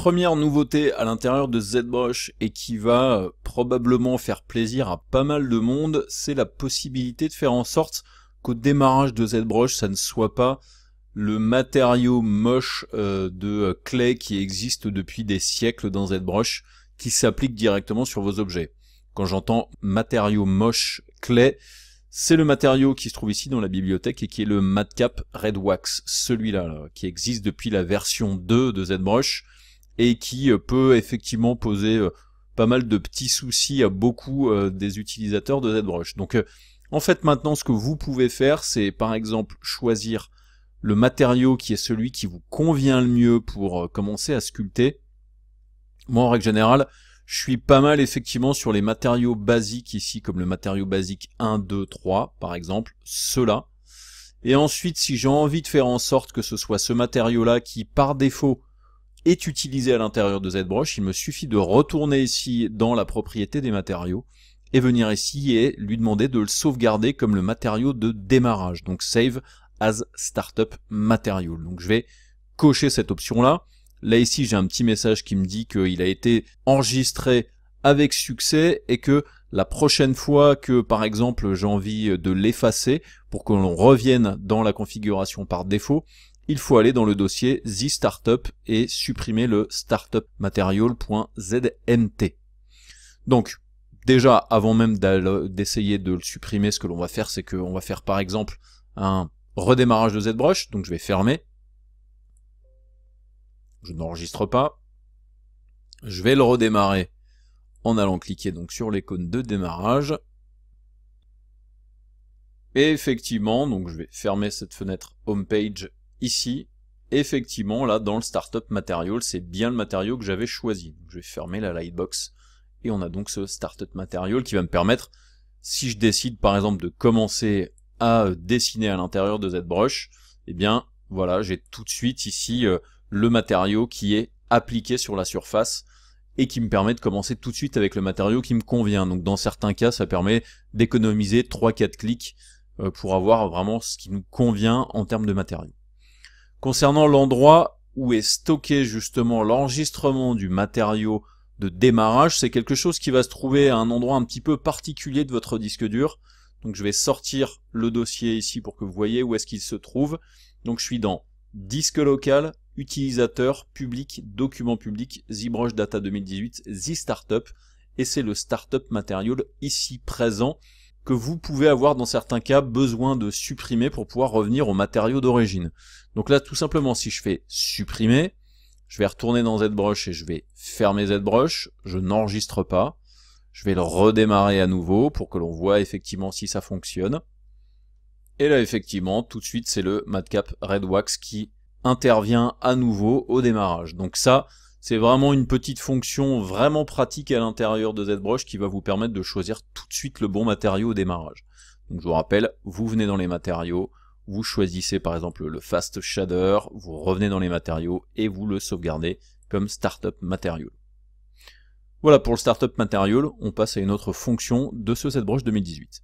première nouveauté à l'intérieur de ZBrush et qui va probablement faire plaisir à pas mal de monde, c'est la possibilité de faire en sorte qu'au démarrage de ZBrush, ça ne soit pas le matériau moche de clay qui existe depuis des siècles dans ZBrush, qui s'applique directement sur vos objets. Quand j'entends matériau moche clay, c'est le matériau qui se trouve ici dans la bibliothèque et qui est le Madcap Red Wax, celui-là là, qui existe depuis la version 2 de ZBrush et qui peut effectivement poser pas mal de petits soucis à beaucoup des utilisateurs de ZBrush. Donc en fait maintenant ce que vous pouvez faire, c'est par exemple choisir le matériau qui est celui qui vous convient le mieux pour commencer à sculpter. Moi en règle générale, je suis pas mal effectivement sur les matériaux basiques ici, comme le matériau basique 1, 2, 3 par exemple, ceux-là. Et ensuite si j'ai envie de faire en sorte que ce soit ce matériau-là qui par défaut est utilisé à l'intérieur de ZBrush, il me suffit de retourner ici dans la propriété des matériaux et venir ici et lui demander de le sauvegarder comme le matériau de démarrage, donc Save as Startup Material. Donc je vais cocher cette option-là. Là ici j'ai un petit message qui me dit qu'il a été enregistré avec succès et que la prochaine fois que par exemple j'ai envie de l'effacer pour que l'on revienne dans la configuration par défaut, il faut aller dans le dossier The Startup et supprimer le startupmaterial.zmt. Donc déjà avant même d'essayer de le supprimer, ce que l'on va faire, c'est qu'on va faire par exemple un redémarrage de ZBrush, donc je vais fermer. Je n'enregistre pas. Je vais le redémarrer en allant cliquer donc sur l'icône de démarrage. Et effectivement, donc je vais fermer cette fenêtre Homepage ici. Effectivement, là dans le Startup Material, c'est bien le matériau que j'avais choisi. Donc, je vais fermer la lightbox et on a donc ce Startup Material qui va me permettre, si je décide par exemple de commencer à dessiner à l'intérieur de ZBrush, eh bien voilà, j'ai tout de suite ici le matériau qui est appliqué sur la surface et qui me permet de commencer tout de suite avec le matériau qui me convient. Donc dans certains cas, ça permet d'économiser 3-4 clics pour avoir vraiment ce qui nous convient en termes de matériaux. Concernant l'endroit où est stocké justement l'enregistrement du matériau de démarrage, c'est quelque chose qui va se trouver à un endroit un petit peu particulier de votre disque dur. Donc je vais sortir le dossier ici pour que vous voyez où est-ce qu'il se trouve. Donc je suis dans disque local, utilisateur, public, document public, ZBrush Data 2018, The Startup, et c'est le Startup Material ici présent que vous pouvez avoir dans certains cas besoin de supprimer pour pouvoir revenir au matériau d'origine. Donc là tout simplement si je fais supprimer, je vais retourner dans ZBrush et je vais fermer ZBrush, je n'enregistre pas, je vais le redémarrer à nouveau pour que l'on voit effectivement si ça fonctionne. Et là effectivement tout de suite c'est le Madcap Red Wax qui intervient à nouveau au démarrage. Donc ça, c'est vraiment une petite fonction vraiment pratique à l'intérieur de ZBrush qui va vous permettre de choisir tout de suite le bon matériau au démarrage. Donc je vous rappelle, vous venez dans les matériaux, vous choisissez par exemple le Fast Shader, vous revenez dans les matériaux et vous le sauvegardez comme Startup Material. Voilà pour le Startup Material, on passe à une autre fonction de ce ZBrush 2018.